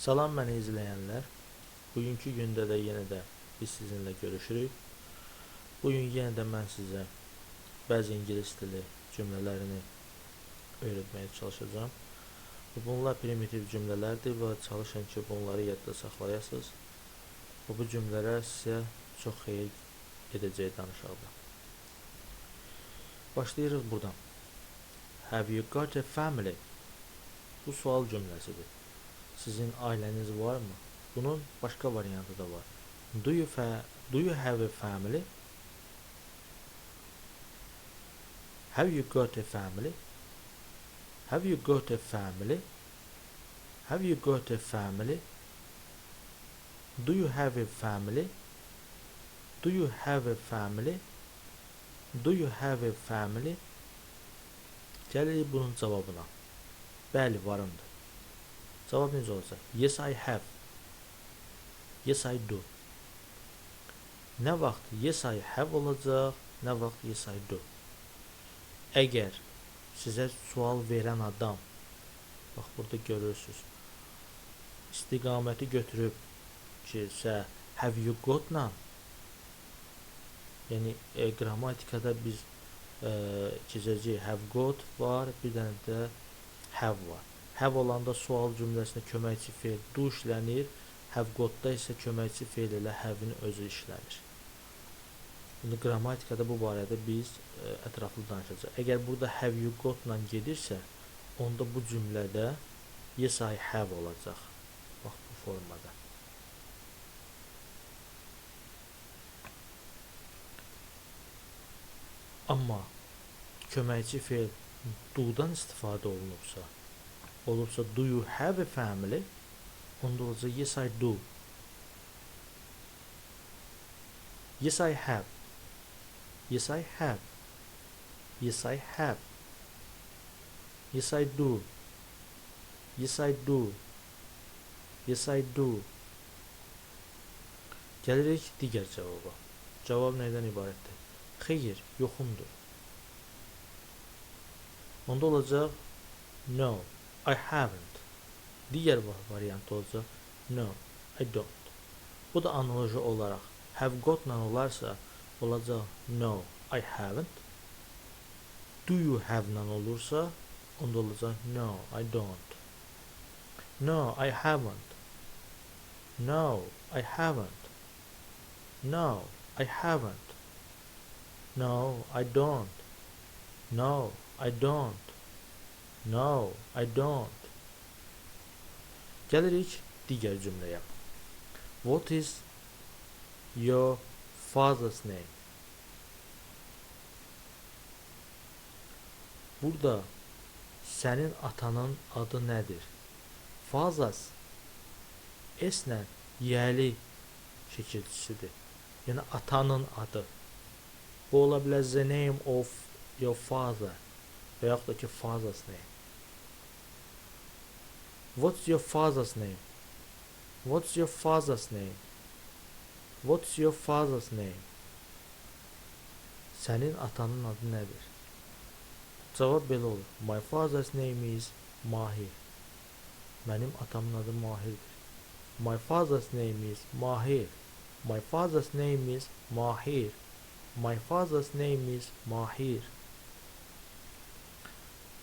Salam məni izləyənlər. Bugünkü gündə də yenə də biz sizinlə görüşürük. Bugün yenə də mən sizə bəzi ingilis dili cümlələrini öyrətməyə çalışacağam. Bunlar primitiv cümlələrdir və çalışın ki, bunları yadda saxlayasınız. Bu cümlələr sizə çox xeyir edəcək danışıqda. Başlayırıq buradan. Have you got a family? Bu sual cümləsidir. Sizin ailəniz varmı? Bunun başqa variantı da var. Do you have a family? Have you got a family? Have you got a family? Have you got a family? Do you have a family? Do you have a family? Do you have a family? Gəlirik bunun cavabına. Bəli, varımdır. Cavab necə olacaq? Yes, I have. Yes, I do. Nə vaxt yes, I have olacaq, nə vaxt yes, I do. Əgər sizə sual verən adam, bax burada görürsünüz, istiqaməti götürüb ki, have you got none? Yəni qrammatikada biz keçəcəyik have got var, bir dənə də have var. Have olanda sual cümləsində köməkçi fe'l do işlənir, have got-da isə köməkçi fe'l ilə have-in özü işlənir. İndi qrammatikada bu barədə biz ətraflı danışacağıq. Əgər burada have you got-la gedirsə, onda bu cümlədə yes, I have olacaq. Bax bu formada. Amma köməkçi fe'l do-dan istifadə olubsa do you have a family? Onda olacaq yes, I do. Yes, I have. Yes, I have. Yes, I have. Yes, I do. Yes, I do. Yes, I do. Gəlirik digər cavaba. Cavab nədən ibarətdir? Xeyr, yoxumdur. Onda olacaq no, I haven't. Digər variant olacaq no, I don't. Bu da analoji olaraq have got-la olarsa olacaq no, I haven't. Do you have-la olursa onda olacaq no, I don't. No, I haven't. No, I haven't. No, I haven't. No, I don't. No, I don't. No, I don't. Gəlirik digər cümləyə. What is your father's name? Burada sənin atanın adı nədir? Fathers S-lə yəli şəkilçisidir. Yəni atanın adı. Bu ola bilər the name of your father və yaxud da ki father's name. What's your father's name? What's your father's name? What's your father's name? Sənin atanın adı nədir? Cavab belə olur. My father's name is Mahir. Mənim atamın adı Mahirdir. My father's name is Mahir. My father's name is Mahir. My father's name is Mahir.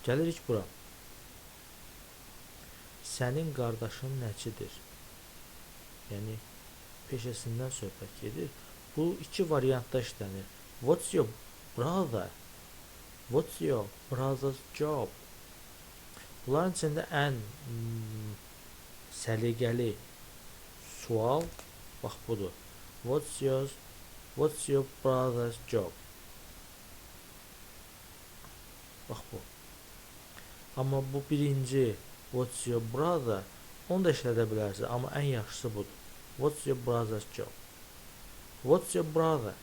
Gəlirik bura. Sənin qardaşın nəçidir? Yəni peşəsindən söhbət gedir. Bu iki variantda işlənir. What's your brother? What's your brother's job? Bunların içində ən səliqəli sual bax budur. What's your brother's job? Bax bu. Amma bu birinci what's your brother onu da işlədə bilərsiniz, amma ən yaxşısı budur. What's your brother's job? What's your brother?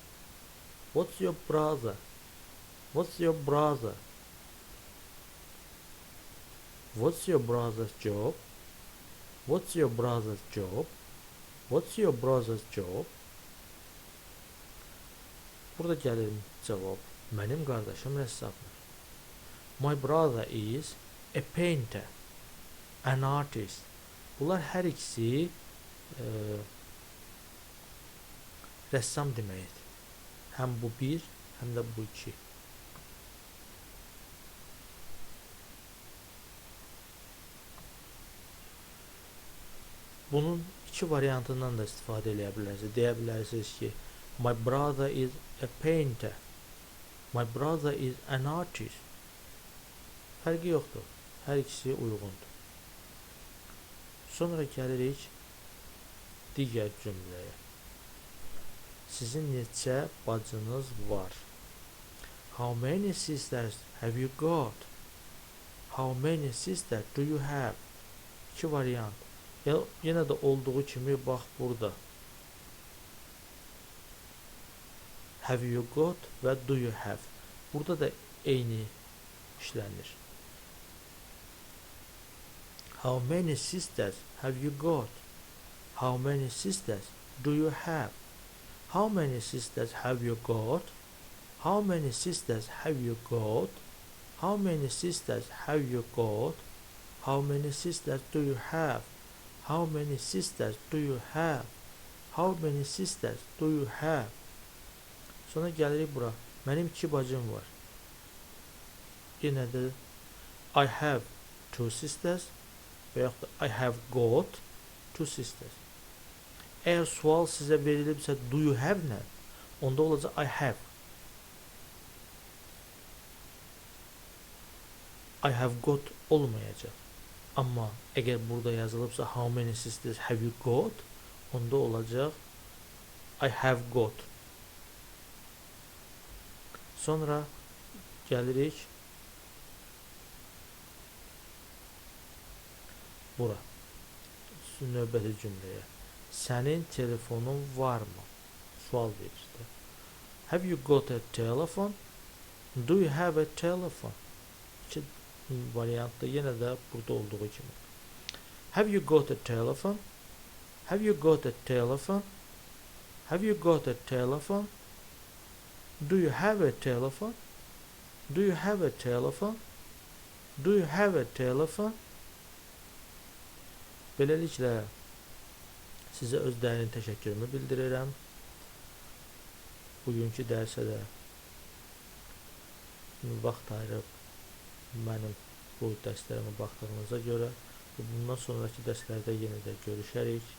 What's your brother? What's your brother? What's your brother's job? What's your brother's job? What's your brother's job? Burada gəlir cavab. Mənim qardaşım rəssamdır. My brother is a painter, an artist, Bunlar hər ikisi rəssam deməkdir. Həm bu bir, həm də bu iki. Bunun iki variantından da istifadə edə bilərsiniz. Deyə bilərsiniz ki, my brother is a painter. My brother is an artist. Fərqi yoxdur. Hər ikisi uyğundur. Sonra gəlirik digər cümləyə. Sizin neçə bacınız var? How many sisters have you got? How many sisters do you have? İki variant. Yenə də olduğu kimi bax burada. Have you got və do you have. Burada da eyni işlənir. How many sisters have you got? How many sisters do you have? How many sisters have you got? How many sisters have you got? How many sisters have you got? How many sisters do you have? How many sisters do you have? How many sisters do you have? Sonra gəlirik bura. Mənim iki bacım var. Yenə də I have two sisters və yaxud da I have got two sisters. Əgər sual sizə verilibsə do you have nə? Onda olacaq I have. I have got olmayacaq. Amma əgər burada yazılıbsa how many sisters have you got? Onda olacaq I have got. Sonra gəlirik bura. Növbəti cümləyə. Sənin telefonun varmı? Sual verir. Have you got a telephone? Do you have a telephone? İki variantda yenə də burada olduğu kimi. Have you got a telephone? Have you got a telephone? Have you got a telephone? Do you have a telephone? Do you have a telephone? Do you have a telephone? Beləliklə sizə öz dərin təşəkkürümü bildirirəm. Bugünkü dərsə də vaxt ayırıb mənim bu dərslərimə baxdığınıza görə bundan sonraki dərslərdə yenə də görüşərik.